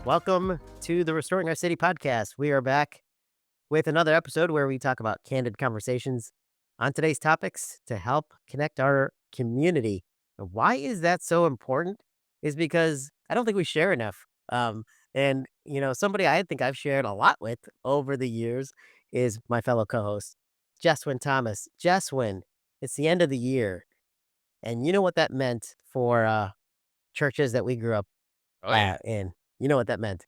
Welcome to the Restoring Our City podcast. We are back with another episode where we talk about candid conversations on today's topics to help connect our community. And why is that so important? Is because I don't think we share enough. Somebody I think I've shared a lot with over the years is my fellow co-host, Jeswin Thomas. Jeswin, it's the end of the year, and you know what that meant for churches that we grew up Oh, yeah. in. You know what that meant.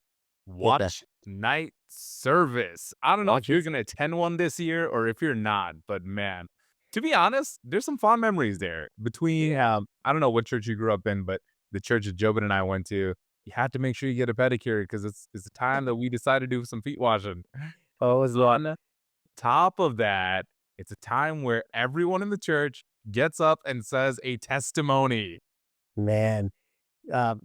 Hit the Watch night service. I don't know if watch you're it. gonna attend one this year or if you're not, but man, to be honest, there's some fond memories there between, I don't know what church you grew up in, but the church that Jobin and I went to, you had to make sure you get a pedicure because it's the time that we decided to do some feet washing. Oh, it was the On top of that, it's a time where everyone in the church gets up and says a testimony. man.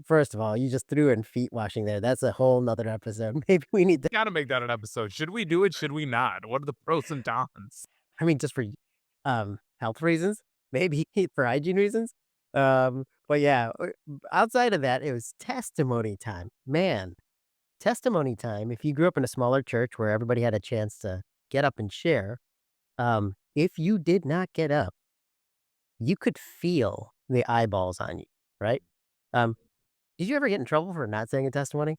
First of all, you just threw in feet washing there. That's a whole nother episode. Maybe we need to. Gotta make that an episode. Should we do it? Should we not? What are the pros and cons? I mean, just for health reasons, maybe for hygiene reasons. But yeah, outside of that, it was testimony time. Man, testimony time. If you grew up in a smaller church where everybody had a chance to get up and share, if you did not get up, you could feel the eyeballs on you, right? Um, did you ever get in trouble for not saying a testimony?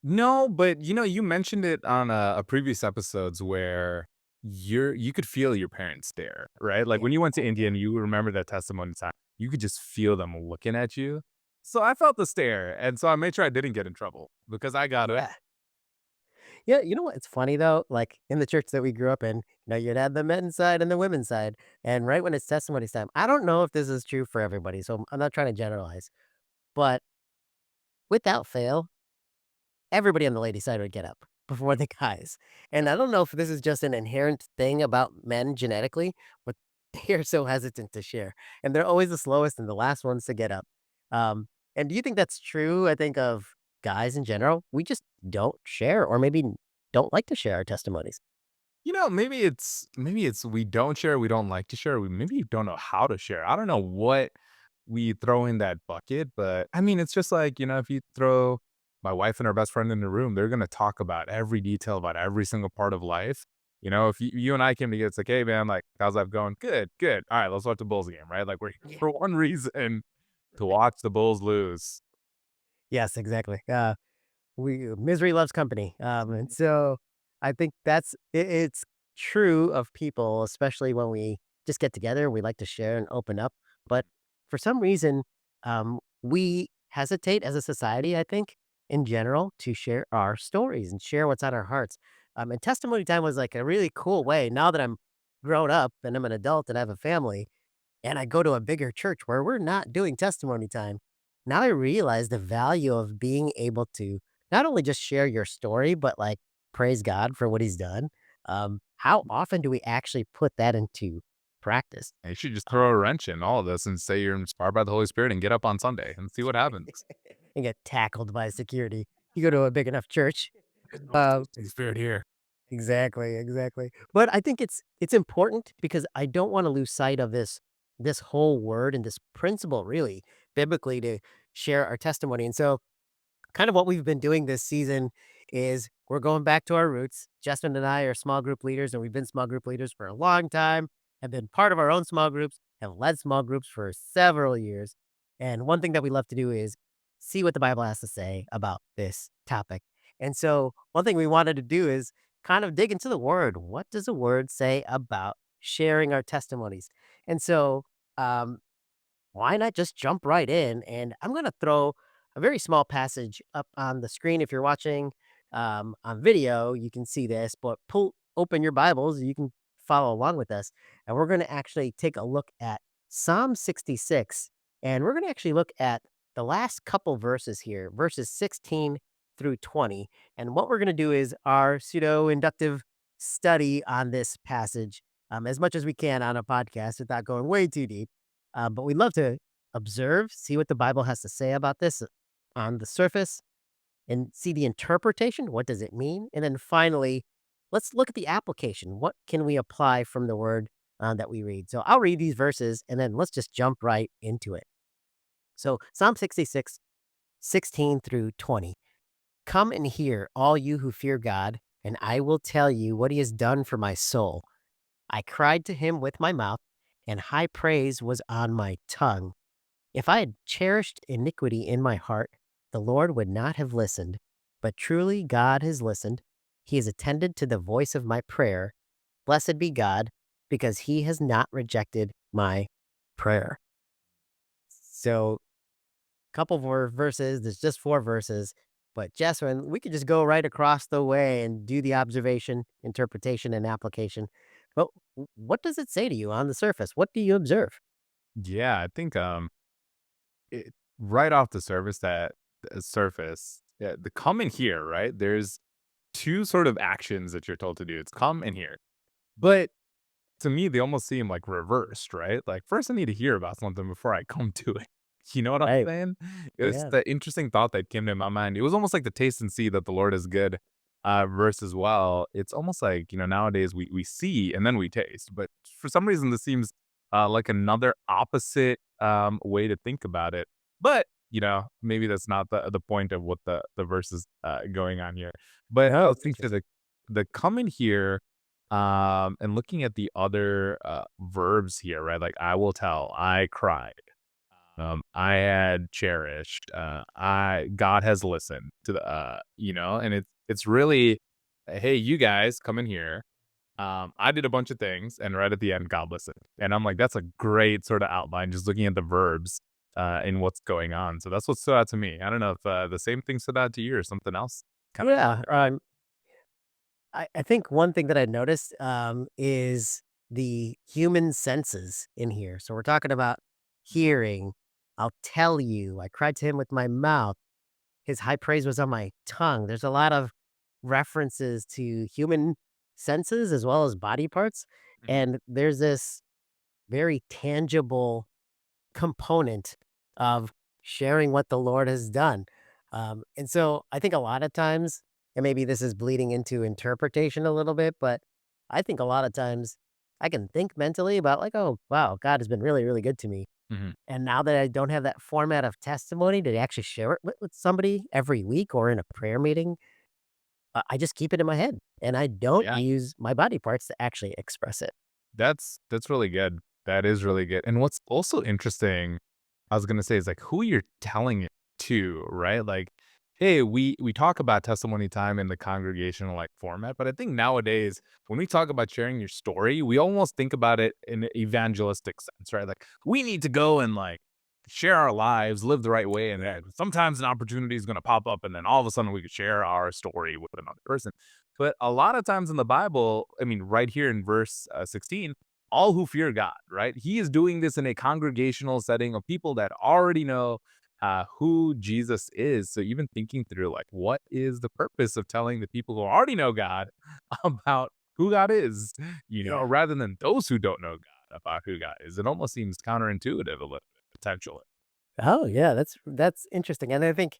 No, but, you mentioned it on a previous episodes where you could feel your parents stare, right? Like, Yeah. when you went to Oh, India yeah. and you remember that testimony time, you could just feel them looking at you. So I felt the stare, and so I made sure I didn't get in trouble because I got it. Yeah. Yeah, you know what? It's funny though, like in the church that we grew up in, you'd have the men's side and the women's side. And right when it's testimony time, I don't know if this is true for everybody, so I'm not trying to generalize, but without fail, everybody on the ladies' side would get up before the guys. And I don't know if this is just an inherent thing about men genetically, but they're so hesitant to share. And they're always the slowest and the last ones to get up. And do you think that's true? I think of guys in general, we just don't share or maybe don't like to share our testimonies. Maybe it's we don't share, we don't like to share, we maybe don't know how to share. I don't know what we throw in that bucket, but I mean, it's just like, if you throw my wife and her best friend in the room, they're gonna talk about every detail about every single part of life. If you and I came together, it's like, hey man, like how's life going? Good, good. All right, let's watch the Bulls game, right? Like we're here Yeah. for one reason to watch the Bulls lose. Yes, exactly. We misery loves company. And so I think it's true of people, especially when we just get together, we like to share and open up. But for some reason, we hesitate as a society, I think, in general, to share our stories and share what's on our hearts. And testimony time was like a really cool way. Now that I'm grown up and I'm an adult and I have a family, and I go to a bigger church where we're not doing testimony time. Now I realize the value of being able to not only just share your story, but like praise God for what he's done. How often do we actually put that into practice? And you should just Um, throw a wrench in all of this and say you're inspired by the Holy Spirit and get up on Sunday and see what happens. and get tackled by security. You go to a big enough church. There's no Uh, Holy Spirit here. exactly, exactly. But I think it's important because I don't want to lose sight of this whole word and this principle really biblically to share our testimony. And so kind of what we've been doing this season is we're going back to our roots. Justin and I are small group leaders, and we've been small group leaders for a long time, have been part of our own small groups, have led small groups for several years. And one thing that we love to do is see what the Bible has to say about this topic. And so, one thing we wanted to do is kind of dig into the word. What does the word say about sharing our testimonies? And so, um, why not just jump right in? And I'm going to throw a very small passage up on the screen. If you're watching on video, you can see this, but pull open your Bibles. You can follow along with us. And we're going to actually take a look at Psalm 66. And we're going to actually look at the last couple verses here, verses 16 through 20. And what we're going to do is our pseudo inductive study on this passage as much as we can on a podcast without going way too deep. But we'd love to observe, see what the Bible has to say about this on the surface and see the interpretation. What does it mean? And then finally, let's look at the application. What can we apply from the word that we read? So I'll read these verses and then let's just jump right into it. So Psalm 66, 16 through 20. Come and hear, all you who fear God, and I will tell you what he has done for my soul. I cried to him with my mouth, and high praise was on my tongue. If I had cherished iniquity in my heart, the Lord would not have listened. But truly, God has listened. He has attended to the voice of my prayer. Blessed be God, because he has not rejected my prayer. So, couple more verses. There's just four verses. But, Jessamine, we could just go right across the way and do the observation, interpretation, and application. But what does it say to you on the surface? What do you observe? Yeah, I think, it right off the surface, yeah, the come in here, right? There's 2 sort of actions that you're told to do. It's come and here. But to me, they almost seem like reversed, right? Like, first I need to hear about something before I come to it. You know what I'm Right. saying? It's Yeah. the interesting thought that came to my mind. It was almost like the taste and see that the Lord is good, verse as well. It's almost like, nowadays we see and then we taste, but for some reason this seems, like another opposite, way to think about it. But, maybe that's not the point of what the verse is, going on here. But I Oh, think to interesting. the come in here, and looking at the other, verbs here, right? Like, I will tell, I cried, I had cherished, I God has listened to the, and it's really, hey, you guys come in here. I did a bunch of things, and right at the end, God listened. And I'm like, that's a great sort of outline, just looking at the verbs, and what's going on. So that's what stood out to me. I don't know if, the same thing stood out to you or something else. Kind of Yeah. I think one thing that I noticed is the human senses in here. So we're talking about hearing. I'll tell you, I cried to him with my mouth. His high praise was on my tongue. There's a lot of references to human senses as well as body parts. Mhm, And there's this very tangible component of sharing what the Lord has done. And so I think a lot of times, and maybe this is bleeding into interpretation a little bit, but I think a lot of times I can think mentally about like, oh, wow, God has been really, really good to me. mhm. And now that I don't have that format of testimony to actually share it with somebody every week or in a prayer meeting, I just keep it in my head and I don't Yeah. use my body parts to actually express it. That's really good. That is really good. And what's also interesting, I was gonna say, is like who you're telling it to, right? Like, hey, we talk about testimony time in the congregational like format, but I think nowadays when we talk about sharing your story, we almost think about it in an evangelistic sense, right? Like we need to go and like share our lives, live the right way, and then sometimes an opportunity is gonna pop up, and then all of a sudden we could share our story with another person. But a lot of times in the Bible, I mean, right here in verse 16, all who fear God, right? He is doing this in a congregational setting of people that already know who Jesus is. So even thinking through, like, what is the purpose of telling the people who already know God about who God is, Yeah. rather than those who don't know God about who God is? It almost seems counterintuitive a little bit, potentially. Oh, yeah. That's interesting. And I think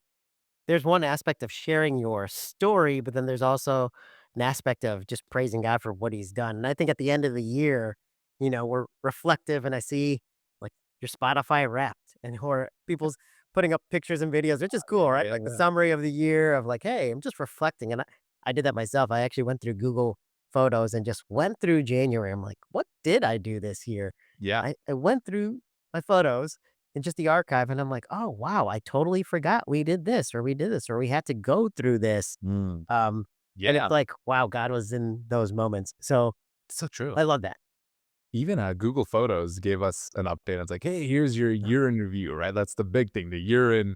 there's one aspect of sharing your story, but then there's also an aspect of just praising God for what he's done. And I think at the end of the year, we're reflective and I see like your Spotify wrapped and or people's putting up pictures and videos, which is cool, right? Yeah, Like the yeah. summary of the year of like, hey, I'm just reflecting. And I did that myself. I actually went through Google Photos and just went through January. I'm like, what did I do this year? Yeah. I went through my photos in just the archive, and I'm like, "Oh, wow, I totally forgot we did this, or we did this, or we had to go through this." Mm. Um, and it's Yeah. like, wow, God was in those moments. So So true. I love that. Even, Google Photos gave us an update. It's like, "Hey, here's your year in review," right? That's the big thing, the year in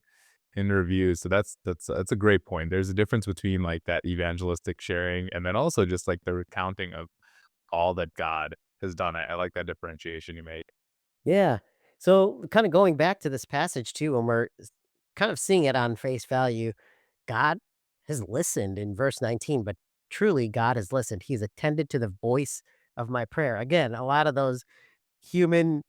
review. So that's a great point. There's a difference between, like, that evangelistic sharing and then also just, like, the recounting of all that God has done. I like that differentiation you made. Yeah. So kind of going back to this passage too, when we're kind of seeing it on face value, God has listened in verse 19, but truly God has listened. He's attended to the voice of my prayer. Again, a lot of those human,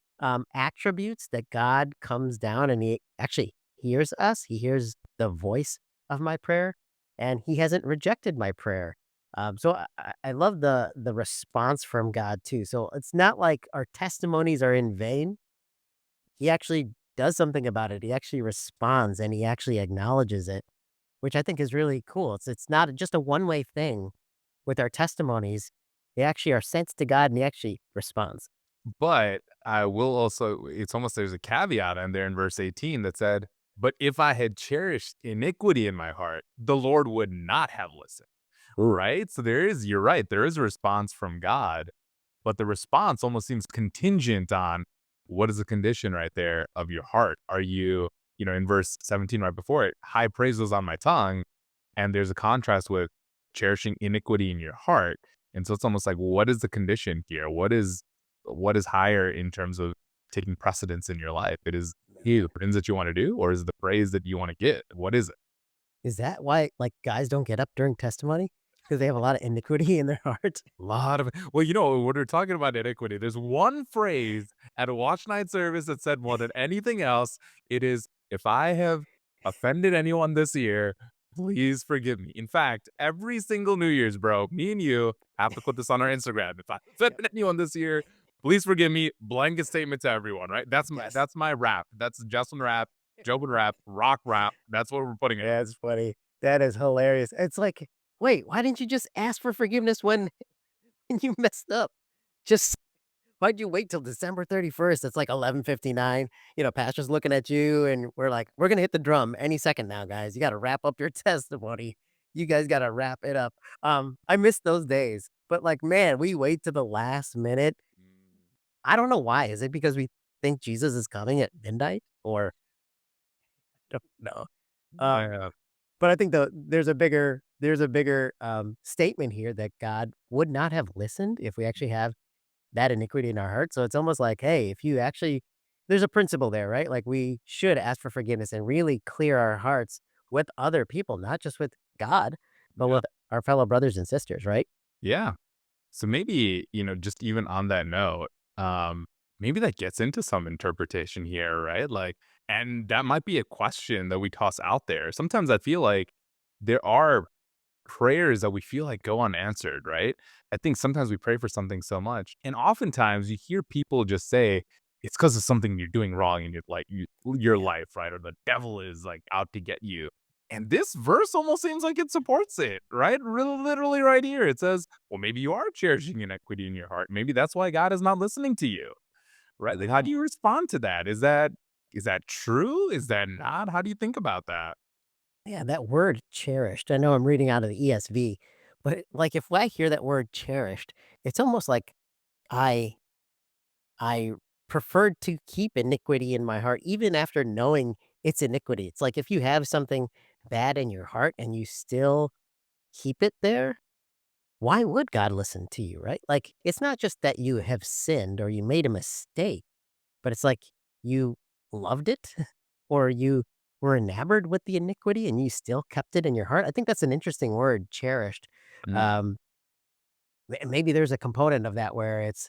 attributes that God comes down and he actually hears us. He hears the voice of my prayer, and he hasn't rejected my prayer. So I love the response from God too. So it's not like our testimonies are in vain. He actually does something about it. He actually responds and he actually acknowledges it, which I think is really cool. It's not just a one-way thing with our testimonies. They actually are sent to God, and He actually responds. But I will also it's almost there's a caveat in there in verse 18 that said, "But if I had cherished iniquity in my heart, the Lord would not have listened." Ooh, Right? So there is you're right, there is a response from God, but the response almost seems contingent on what is the condition right there of your heart? Are you, in verse 17 right before it, high praise was on my tongue, and there's a contrast with cherishing iniquity in your heart. And so it's almost like, what is the condition here? What is higher in terms of taking precedence in your life? It is the things that you want to do, or is it the praise that you want to get? What is it? is that why, like, guys don't get up during testimony? Because they have a lot of iniquity in their heart? Lot of well, when we're talking about iniquity, there's one phrase at a watch night service that said more than anything else, it is, "If I have offended anyone this year, please forgive me." In fact, every single New Year's, bro, me and you have to put this on our Instagram. "If I offended anyone this year, please forgive me." Blanket statement to everyone, right? That's my Yes. that's my rap. That's Justin rap, Jobin rap, rock rap. That's what we're putting out. That's funny. That is hilarious. It's like, wait, why didn't you just ask for forgiveness when when you messed up? Just why'd you wait till December 31st? It's like 11:59. Pastor's looking at you, and we're like, "We're gonna hit the drum any second now, guys. You gotta wrap up your testimony. You guys gotta wrap it up." I miss those days, but, like, man, we wait to the last minute. I don't know why. Is it because we think Jesus is coming at midnight? Or I don't know. I, Um, but I think there's a bigger, statement here that God would not have listened if we actually have that iniquity in our heart. So it's almost like, hey, if you actually there's a principle there, right? Like, we should ask for forgiveness and really clear our hearts with other people, not just with God, but yeah. with our fellow brothers and sisters, right? Yeah. So maybe, just even on that note, maybe that gets into some interpretation here, right? Like, and that might be a question that we toss out there. Sometimes I feel like there are prayers that we feel like go unanswered, right? I think sometimes we pray for something so much, and oftentimes you hear people just say it's because of something you're doing wrong in your Yeah. life, right? Or the devil is like out to get you. And this verse almost seems like it supports it, right? Literally right here. It says, well, maybe you are cherishing inequity in your heart. Maybe that's why God is not listening to you, right? Like, how do Oh. you respond to that? Is that true? Is that not? How do you think about that? Yeah, that word cherished. I know I'm reading out of the ESV, but, like, if I hear that word cherished, it's almost like I I preferred to keep iniquity in my heart even after knowing it's iniquity. It's like if you have something bad in your heart and you still keep it there, why would God listen to you, right? Like, it's not just that you have sinned or you made a mistake, but it's like you loved it or you were enamored with the iniquity and you still kept it in your heart. I think that's an interesting word, cherished. Mm, Um, maybe there's a component of that where it's,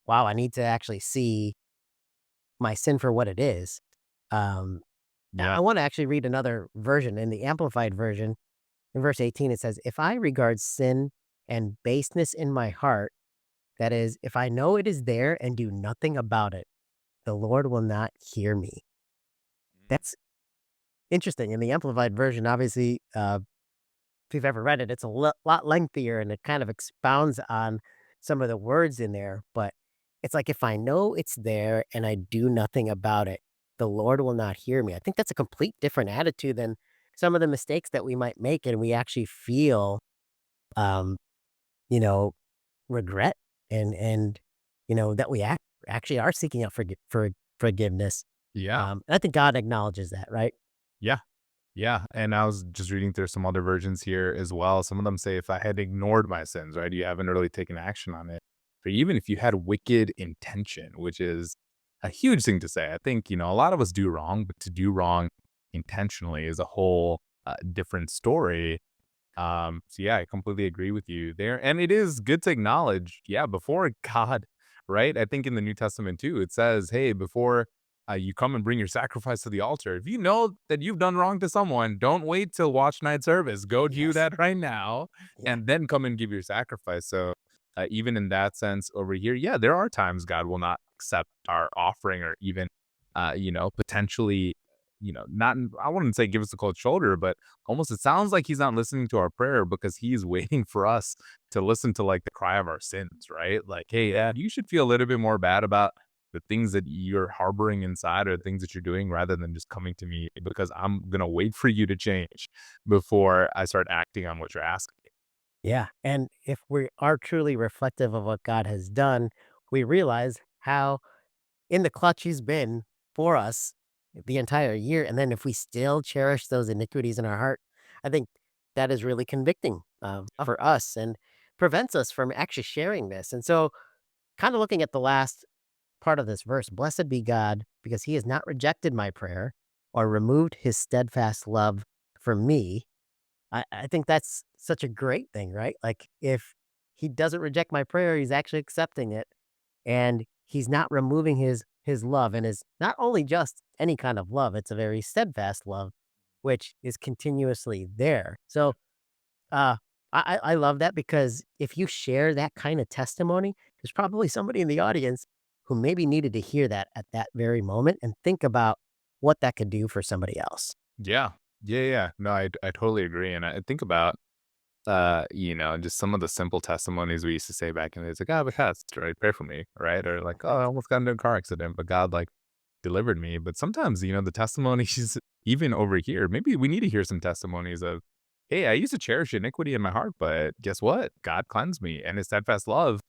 wow, I need to actually see my sin for what it is. Um, I yeah. want to actually read another version. In the Amplified version, in verse 18, it says, "If I regard sin and baseness in my heart, that is, if I know it is there and do nothing about it, the Lord will not hear me." That's interesting. In the Amplified version, obviously, if you've ever read it, it's a lot lengthier and it kind of expounds on some of the words in there. But it's like, if I know it's there and I do nothing about it, the Lord will not hear me. I think that's a complete different attitude than some of the mistakes that we might make. And we actually feel, um, you know, regret and that we actually are seeking out forgiveness. Yeah. And I think God acknowledges that, right? Yeah. Yeah, and I was just reading through some other versions here as well. Some of them say if I had ignored my sins, right? You haven't really taken action on it. But even if you had wicked intention, which is a huge thing to say. I think, a lot of us do wrong, but to do wrong intentionally is a whole different story. So yeah, I completely agree with you there. And it is good to acknowledge, yeah, before God, right? I think in the New Testament too, it says, hey, before you come and bring your sacrifice to the altar, if you know that you've done wrong to someone, don't wait till watch night service. Go do Yes. that right now Yeah. and then come and give your sacrifice. So even in that sense over here, yeah, there are times God will not accept our offering or even, potentially not I wouldn't say give us the cold shoulder, but almost it sounds like he's not listening to our prayer because he's waiting for us to listen to like the cry of our sins, right? Like, hey, you should feel a little bit more bad about the things that you're harboring inside or the things that you're doing rather than just coming to me because I'm gonna wait for you to change before I start acting on what you're asking. Yeah, and if we are truly reflective of what God has done, we realize how in the clutch he's been for us the entire year, and then if we still cherish those iniquities in our heart, I think that is really convicting, for us and prevents us from actually sharing this, and so, kinda looking at the last part of this verse, "Blessed be God, because he has not rejected my prayer or removed his steadfast love from me." I think that's such a great thing, right? Like, if he doesn't reject my prayer, he's actually accepting it, and he's not removing his love, and is not only just any kind of love, it's a very steadfast love, which is continuously there. So, uh, I love that because if you share that kind of testimony, there's probably somebody in the audience who maybe needed to hear that at that very moment and think about what that could do for somebody else. Yeah. Yeah, yeah. No, I totally agree, and I think about, just some of the simple testimonies we used to say back in the day. It's like, "I have a test," right? "Pray for me," right? Or like, "Oh, I almost got into a car accident, but God, like, delivered me." But sometimes, the testimonies even over here, maybe we need to hear some testimonies of, "Hey, I used to cherish iniquity in my heart, but guess what? God cleansed me, and his steadfast love,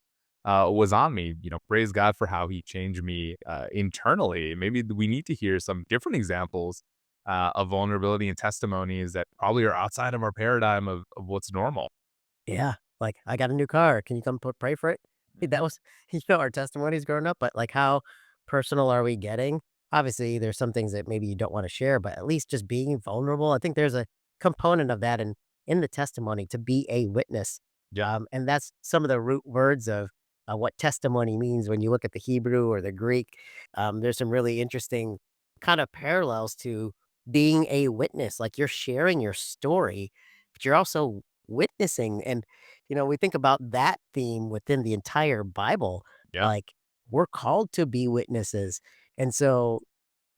was on me." Praise God for how he changed me, internally. Maybe we need to hear some different examples, of vulnerability and testimonies that probably are outside of our paradigm of what's normal. Yeah, like, "I got a new car, can you come pray for it?" That Mhm. was our testimonies growing up, but, like, how personal are we getting? Obviously, there's some things that maybe you don't wanna share, but at least just being vulnerable, I think there's a component of that in the testimony to be a witness, Yeah. and that's some of the root words of, what testimony means when you look at the Hebrew or the Greek. There's some really interesting kind of parallels to being a witness, like, you're sharing your story, but you're also witnessing, and, we think about that theme within the entire Bible, Yeah. like, we're called to be witnesses, and so,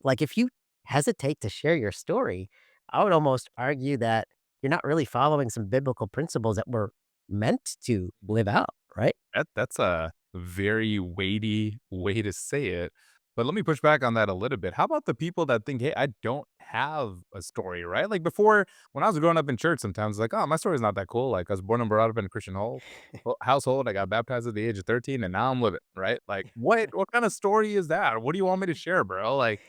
like, if you hesitate to share your story, I would almost argue that you're not really following some biblical principles that we're meant to live out, right? That's a very weighty way to say it. But let me push back on that a little bit. How about the people that think, "Hey, I don't have a story," right? Like before, when I was growing up in church, sometimes like, "Oh, my story's not that cool." Like I was born and brought up in a Christian household. I got baptized at the age of 13, and now I'm living, right? Like, what kind of story is that? What do you want me to share, bro? Like,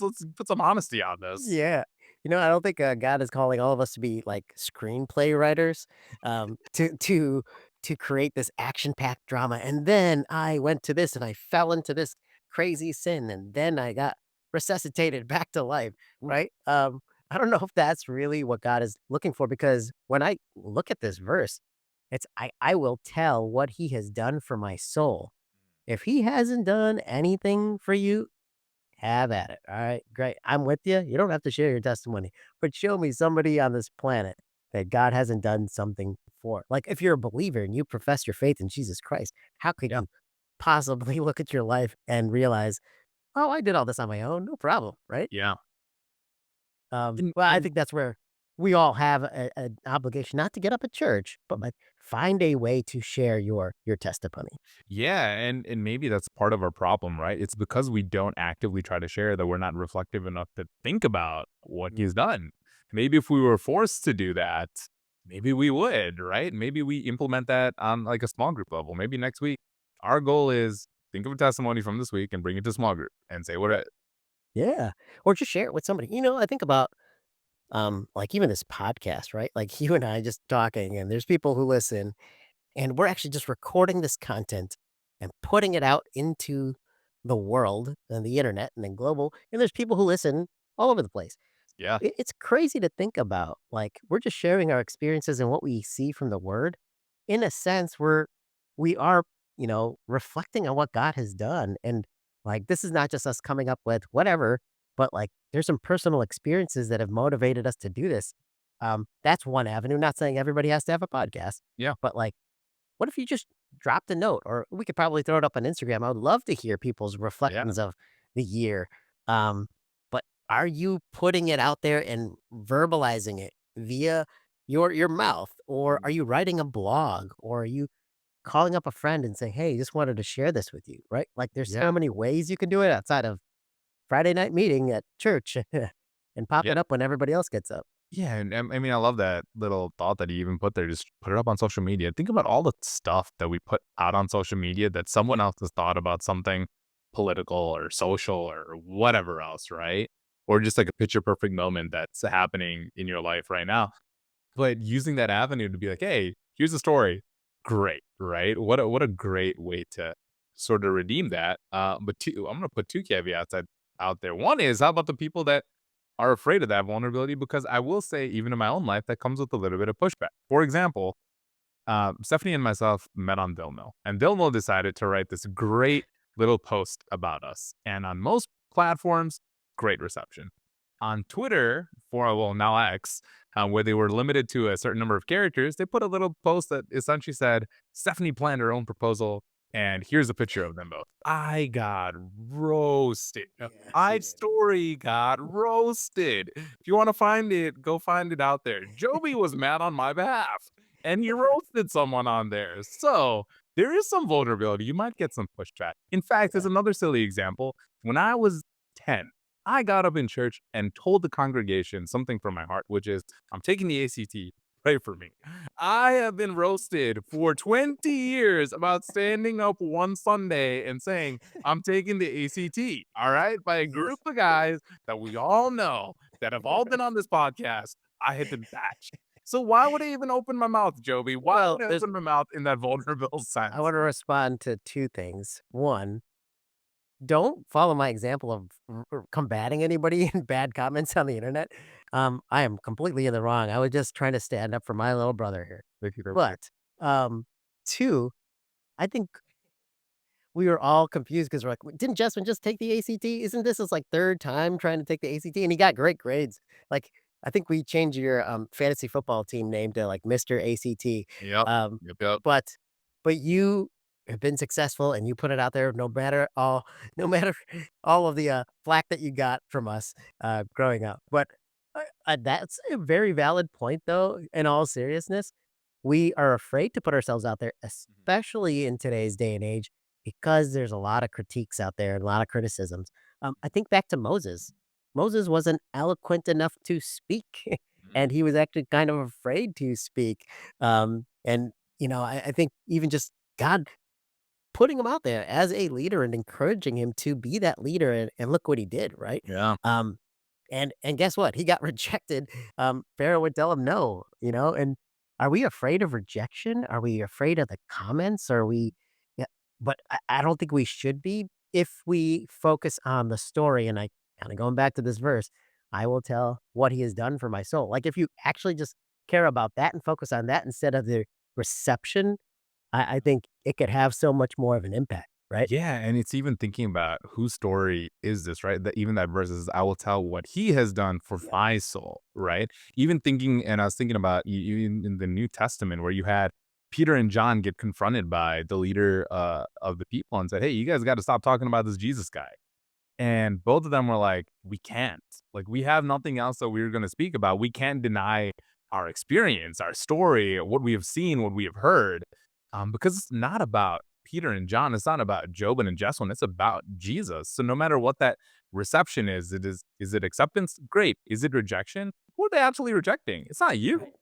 let's put some honesty on this. Yeah. I don't think, God is calling all of us to be, like, screenplay writers, to create this action-packed drama, and then I went to this, and I fell into this crazy sin, and then I got resuscitated back to life, right? I don't know if that's really what God is looking for, because when I look at this verse, it's I will tell what he has done for my soul. If he hasn't done anything for you, have at it. All right, great. I'm with you. You don't have to share your testimony, but show me somebody on this planet that God hasn't done something for. Like, if you're a believer and you profess your faith in Jesus Christ, how could Yeah. you possibly look at your life and realize, oh, I did all this on my own? No problem. Right. Yeah. Well, I And think that's where we all have an obligation not to get up at church, but like find a way to share your testimony. Yeah, and maybe that's part of our problem, right? It's because we don't actively try to share that we're not reflective enough to think about what he's done. Maybe if we were forced to do that, maybe we would, right? Maybe we implement that on like a small group level. Maybe next week, our goal is think of a testimony from this week and bring it to small group and say what it. Yeah. Or just share it with somebody. I think about like even this podcast, right? Like you and I just talking, and there's people who listen, and we're actually just recording this content and putting it out into the world and the internet and then global. And there's people who listen all over the place. Yeah, It's crazy to think about. Like, we're just sharing our experiences and what we see from the word. In a sense, we are, reflecting on what God has done. And like, this is not just us coming up with whatever, but like, there's some personal experiences that have motivated us to do this. That's one avenue. Not saying everybody has to have a podcast, yeah, but like, what if you just dropped a note? Or we could probably throw it up on Instagram. I would love to hear people's yeah. reflections of the year. Um, but Are you putting it out there and verbalizing it via your mouth? Or Mm. are you writing a blog? Or are you calling up a friend and saying, "Hey, just wanted to share this with you," right? Like, there's Yeah. so many ways you can do it outside of Friday night meeting at church and pop Yeah. it up when everybody else gets up. Yeah, and, I mean, I love that little thought that you even put there, just put it up on social media. Think about all the stuff that we put out on social media that someone else has thought about something political or social or whatever else, right? Or just like a picture perfect moment that's happening in your life right now. But using that avenue to be like, "Hey, here's the story." Great, right? What a great way to sort of redeem that. But I'm gonna put 2 caveats out there. One is, how about the people that are afraid of that vulnerability? Because I will say, even in my own life, that comes with a little bit of pushback. For example, Stephanie and myself met on Dillmill, and Dillmill decided to write this great little post about us. And on most platforms, great reception. On Twitter, for well, now X, where they were limited to a certain number of characters, they put a little post that essentially said, Stephanie planned her own proposal, and here's a picture of them both. I got roasted. Yes, My you did. story got roasted. If you want to find it, go find it out there. Joby was mad on my behalf and you roasted someone on there. So there is some vulnerability. You might get some pushback. In fact, as Yeah. another silly example, when I was 10, I got up in church and told the congregation something from my heart, which is, I'm taking the ACT. Pray for me. I have been roasted for 20 years about standing up one Sunday and saying, I'm taking the ACT, all right, by a Yes. group of guys that we all know that have all been on this podcast. I had been bashed. So why would I even open my mouth, Joby? Why Well, would I there's open my mouth in that vulnerable I sense? wanna respond to 2 things. 1, don't follow my example of combating anybody in bad comments on the internet. I am completely in the wrong. I was just trying to stand up for my little brother here. Thank you, thank you. But, 2, I think we were all confused because 'cause we're like, "Didn't Jessamine just take the ACT? Isn't this his, like, 3rd time trying to take the ACT?" And he got great grades. Like, I think we changed your, fantasy football team name to, like, Mr. ACT. Yep. Um, Yep, yep. but you have been successful, and you put it out there no matter all no matter all of the, flack that you got from us, growing up. But, that's a very valid point, though, in all seriousness. We are afraid to put ourselves out there, Mhm. especially in today's day and age, because there's a lot of critiques out there and a lot of criticisms. I think back to Moses. Moses wasn't eloquent enough to speak, Mhm. and he was actually kind of afraid to speak. And I think even just God putting him out there as a leader and encouraging him to be that leader, and look what he did, right? Yeah. And guess what? He got rejected. Pharaoh would tell him no, and are we afraid of rejection? Are we afraid of the comments? Are we yeah, but I don't think we should be if we focus on the story, and I kinda going back to this verse, I will tell what he has done for my soul. Like, if you actually just care about that and focus on that instead of the reception, I think it could have so much more of an impact, right? Yeah, and it's even thinking about whose story is this, right? That even that verse is, "I will tell what he has done for Yeah. my soul," right? Even thinking, and I was thinking about in the New Testament where you had Peter and John get confronted by the leader of the people and said, "Hey, you guys got to stop talking about this Jesus guy." And both of them were like, "We can't. Like, we have nothing else that we're gonna speak about. We can't deny our experience, our story, what we have seen, what we have heard." Because it's not about Peter and John, it's not about Jobin and Jessalyn, it's about Jesus. So no matter what that reception is it acceptance? Great. Is it rejection? Who are they actually rejecting? It's not you. Right.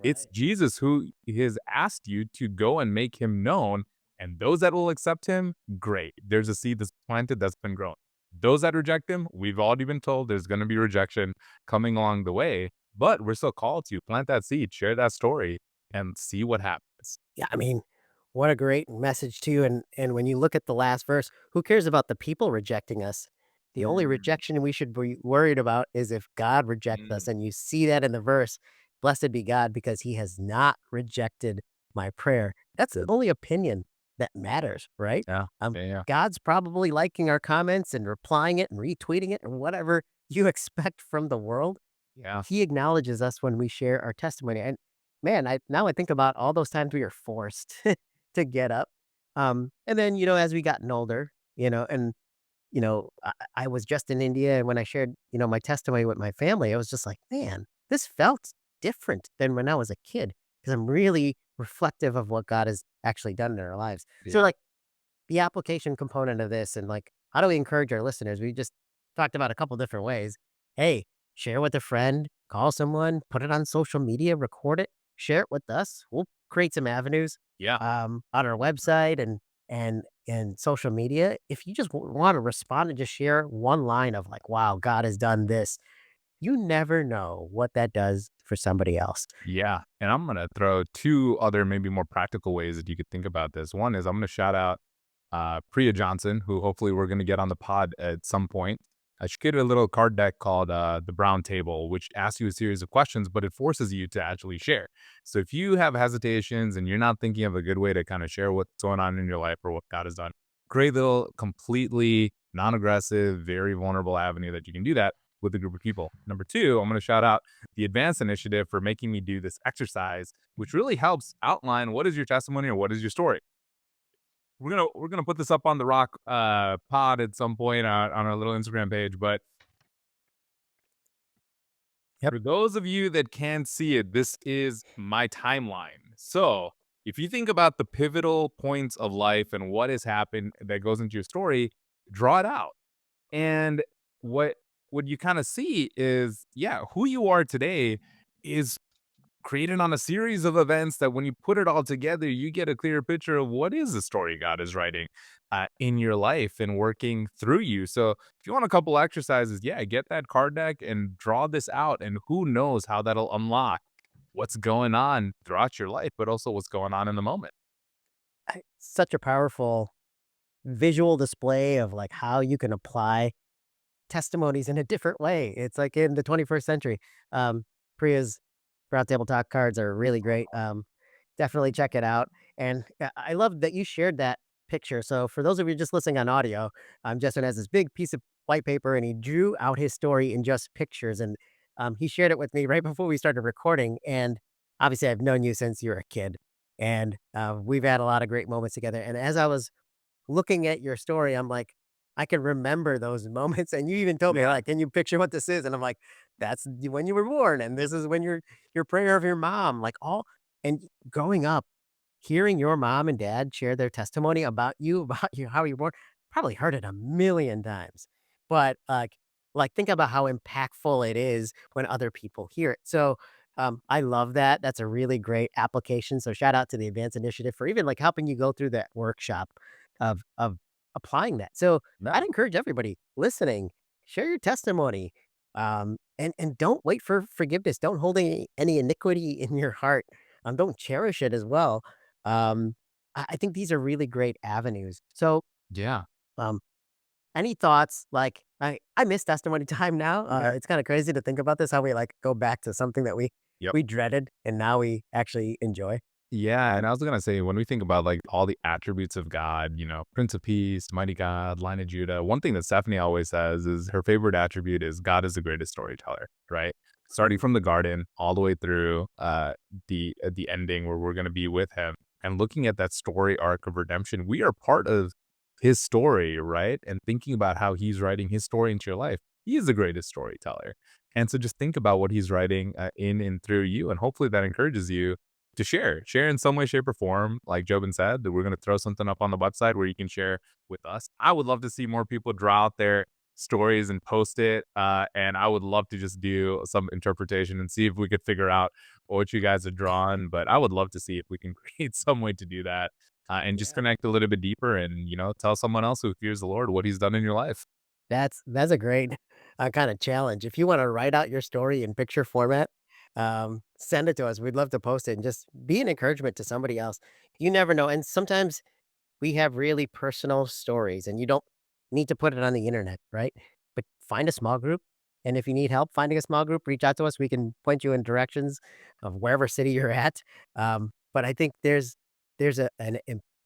It's Right. Jesus who has asked you to go and make him known, and those that will accept him, great. There's a seed that's planted that's been grown. Those that reject him, we've already been told there's going to be rejection coming along the way, but we're still called to plant that seed, share that story, and see what happens. Yeah, I mean, what a great message too, and when you look at the last verse, who cares about the people rejecting us? The only Mm, rejection we should be worried about is if God rejects us, mm, and you see that in the verse, "Blessed be God, because he has not rejected my prayer." That's the good. only opinion that matters, right? Yeah. Yeah. Yeah. God's probably liking our comments and replying it and retweeting it and whatever you expect from the world. Yeah. He acknowledges us when we share our testimony, and man, I think about all those times we were forced to get up, and then, as we gotten older, and I was just in India, and when I shared, my testimony with my family, I was just like, "Man, this felt different than when I was a kid," because 'cause I'm really reflective of what God has actually done in our lives. So, Yeah. like, the application component of this and, like, how do we encourage our listeners? We just talked about a couple different ways. Hey, share with a friend, call someone, put it on social media, record it, share it with us. We'll create some avenues, Yeah. on our website and social media. If you just wanna respond and just share one line of like, "Wow, God has done this," you never know what that does for somebody else. Yeah, and I'm gonna throw 2 other maybe more practical ways that you could think about this. One is I'm gonna shout out, Priya Johnson, who hopefully we're gonna get on the pod at some point. She created a little card deck called, The Brown Table, which asks you a series of questions, but it forces you to actually share. So if you have hesitations and you're not thinking of a good way to kinda share what's going on in your life or what God has done, great little completely non-aggressive, very vulnerable avenue that you can do that with a group of people. Number 2, I'm gonna shout out the Advance Initiative for making me do this exercise, which really helps outline what is your testimony or what is your story. We're gonna put this up on the Rock pod at some point on our little Instagram page. But Yep. for those of you that can't see it, this is my timeline. So if you think about the pivotal points of life and what has happened that goes into your story, draw it out. And what what you kind of see is, yeah, who you are today is created on a series of events that when you put it all together, you get a clear picture of what is the story God is writing in your life and working through you. So if you want a couple exercises, yeah, get that card deck and draw this out. And who knows how that'll unlock what's going on throughout your life, but also what's going on in the moment. Such a powerful visual display of, like, how you can apply testimonies in a different way. It's like in the 21st century. Priya's Round Table Talk cards are really great. Definitely check it out. And I love that you shared that picture. So for those of you just listening on audio, Justin has this big piece of white paper and he drew out his story in just pictures. And he shared it with me right before we started recording. And obviously, I've known you since you were a kid. And we've had a lot of great moments together. And as I was looking at your story, I'm like, I can remember those moments, and you even told me, Yeah. like, "Can you picture what this is?" And I'm like, "That's when you were born, and this is when your prayer of your mom," like, all and growing up, hearing your mom and dad share their testimony about you, about you how you were born, probably heard it a million times, but, think about how impactful it is when other people hear it. So, I love that. That's a really great application, so shout out to the Advance Initiative for even, like, helping you go through that workshop of applying that. So, Yeah. I'd encourage everybody listening, share your testimony, and don't wait for forgiveness. Don't hold any iniquity in your heart. Don't cherish it as well. I think these are really great avenues. So, Yeah. um, any thoughts? Like, I miss testimony time now. Yeah. It's kind of crazy to think about this, how we like go back to something that Yep. we dreaded and now we actually enjoy. Yeah, and I was gonna say when we think about like all the attributes of God, Prince of Peace, Mighty God, Line of Judah, one thing that Stephanie always says is her favorite attribute is God is the greatest storyteller, right? Starting from the garden all the way through the ending where we're gonna be with him and looking at that story arc of redemption, we are part of his story, right? And thinking about how he's writing his story into your life. He is the greatest storyteller. And so just think about what he's writing in and through you, and hopefully that encourages you to share in some way, shape, or form. Like Jobin said, that we're going to throw something up on the website where you can share with us. I would love to see more people draw out their stories and post it. And I would love to just do some interpretation and see if we could figure out what you guys are drawing. But I would love to see if we can create some way to do that and just Yeah. connect a little bit deeper and, tell someone else who fears the Lord what he's done in your life. That's a great, kinda challenge. If you wanna write out your story in picture format, send it to us. We'd love to post it and just be an encouragement to somebody else. You never know, and sometimes we have really personal stories, and you don't need to put it on the internet, right? But find a small group, and if you need help finding a small group, reach out to us. We can point you in directions of wherever city you're at. But I think there's a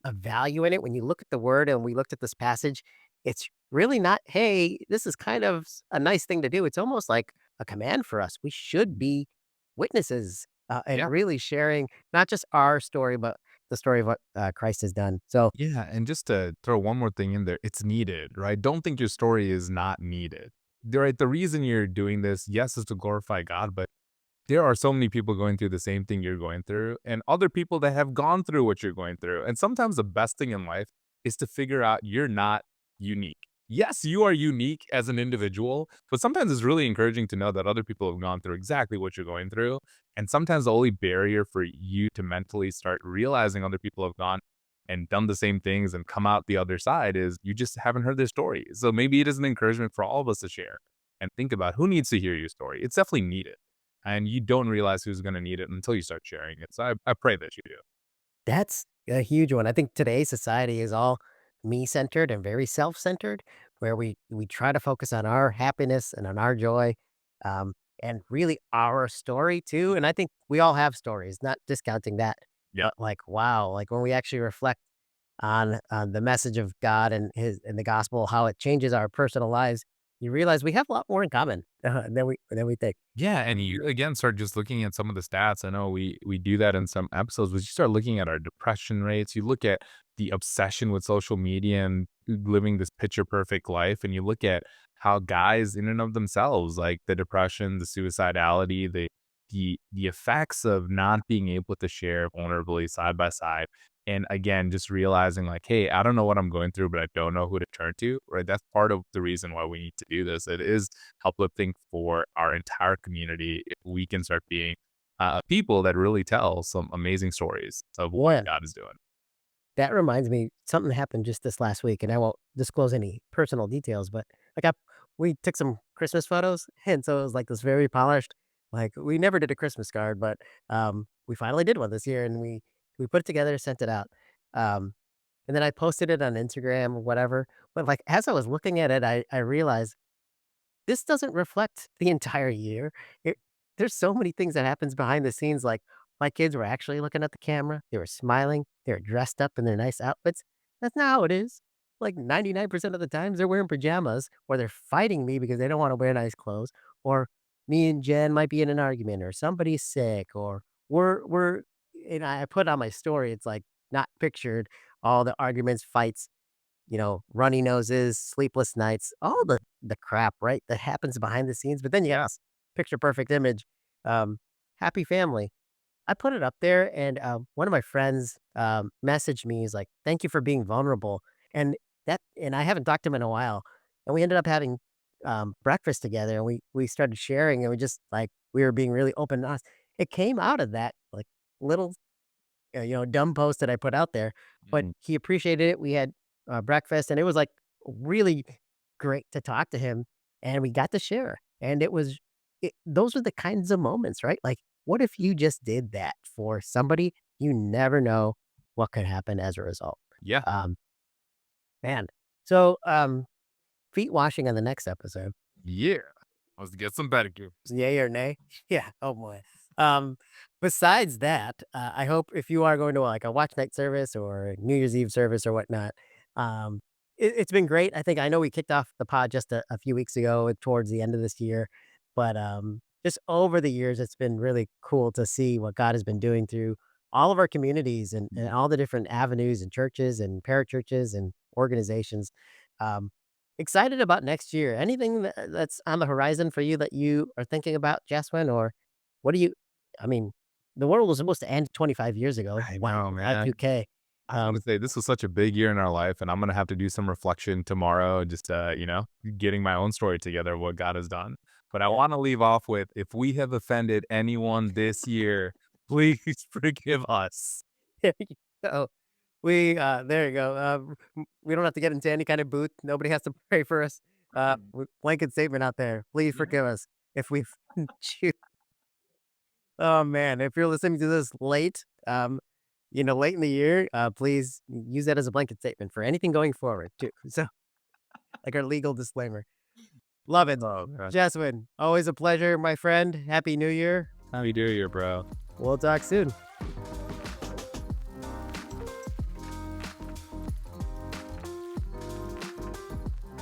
value in it when you look at the word and we looked at this passage. It's really not, hey, this is kind of a nice thing to do. It's almost like a command for us. We should be witnesses and Yeah. really sharing not just our story, but the story of what, Christ has done. So Yeah, and just to throw one more thing in there, it's needed, right? Don't think your story is not needed. Right? The reason you're doing this, yes, is to glorify God, but there are so many people going through the same thing you're going through, and other people that have gone through what you're going through. And sometimes the best thing in life is to figure out you're not unique. Yes, you are unique as an individual, but sometimes it's really encouraging to know that other people have gone through exactly what you're going through. And sometimes the only barrier for you to mentally start realizing other people have gone and done the same things and come out the other side is you just haven't heard their story. So maybe it is an encouragement for all of us to share and think about who needs to hear your story. It's definitely needed, and you don't realize who's gonna need it until you start sharing it. So I pray that you do. that's a huge one. I think today's society is all me-centered and very self-centered, where we try to focus on our happiness and on our joy, um, and really our story too, and I think we all have stories, not discounting that, Yeah. but, like, wow, like, when we actually reflect on the message of God and his and the gospel, how it changes our personal lives, you realize we have a lot more in common, than we think. Yeah, and you again start just looking at some of the stats. I know we do that in some episodes, but you start looking at our depression rates. You look at the obsession with social media and living this picture perfect life, and you look at how guys in and of themselves, like the depression, the suicidality, the effects of not being able to share vulnerably side by side. And again, just realizing like, hey, I don't know what I'm going through, but I don't know who to turn to. Right. That's part of the reason why we need to do this. It is uplifting for our entire community if we can start being people that really tell some amazing stories of what One God is doing. That reminds me, something happened just this last week, and I won't disclose any personal details, but, like, we took some Christmas photos, and so it was, like, this very polished like, we never did a Christmas card, but, we finally did one this year, and we put it together, sent it out, um, and then I posted it on Instagram or whatever, but, like, as I was looking at it, I realized this doesn't reflect the entire year. It There's so many things that happens behind the scenes, like, my kids were actually looking at the camera, they were smiling, they were dressed up in their nice outfits. That's not how it is. Like, 99% of the times, they're wearing pajamas, or they're fighting me because they don't wanna wear nice clothes, or me and Jen might be in an argument, or somebody's sick, or we're and I put on my story, it's, like, not pictured, all the arguments, fights, runny noses, sleepless nights, all the crap, right, that happens behind the scenes, but then you got Yeah. this picture perfect image, happy family. I put it up there and, one of my friends, messaged me, he's like, "Thank you for being vulnerable," and I haven't talked to him in a while, and we ended up having, breakfast together, and we started sharing, and we were being really open and honest. It came out of that, like, little dumb post that I put out there, but Mhm. he appreciated it. We had, breakfast, and it was, like, really great to talk to him, and we got to share, and those are the kinds of moments, right? Like, what if you just did that for somebody? You never know what could happen as a result. Yeah. Um, man. So, feet washing on the next episode. Yeah. Let's get some pedicure. Yay or nay? Yeah. Oh boy. Um, Besides that, I hope if you are going to like a watch night service or New Year's Eve service or whatnot, um, it's been great. I know we kicked off the pod just a few weeks ago towards the end of this year, but just over the years, it's been really cool to see what God has been doing through all of our communities and all the different avenues and churches and parachurches and organizations. Um, Excited about next year. Anything that's on the horizon for you that you are thinking about, Jasmine? Or what do you I mean, the world was supposed to end 25 years ago. I Wow, know, man. Y2K. I was gonna Um, say this was such a big year in our life, and I'm gonna have to do some reflection tomorrow, just getting my own story together of what God has done. But I yeah, want to leave off with if we have offended anyone this year, please forgive us. there you go. There you go. We don't have to get into any kind of booth. Nobody has to pray for us. Blanket statement out there. Please Yeah. forgive us if we've Oh, man, if you're listening to this late, late in the year, please use that as a blanket statement for anything going forward too. So, like our legal disclaimer. Love it. Oh, man. Jasmine, always a pleasure, my friend. Happy New Year. How you doing, bro? We'll talk soon.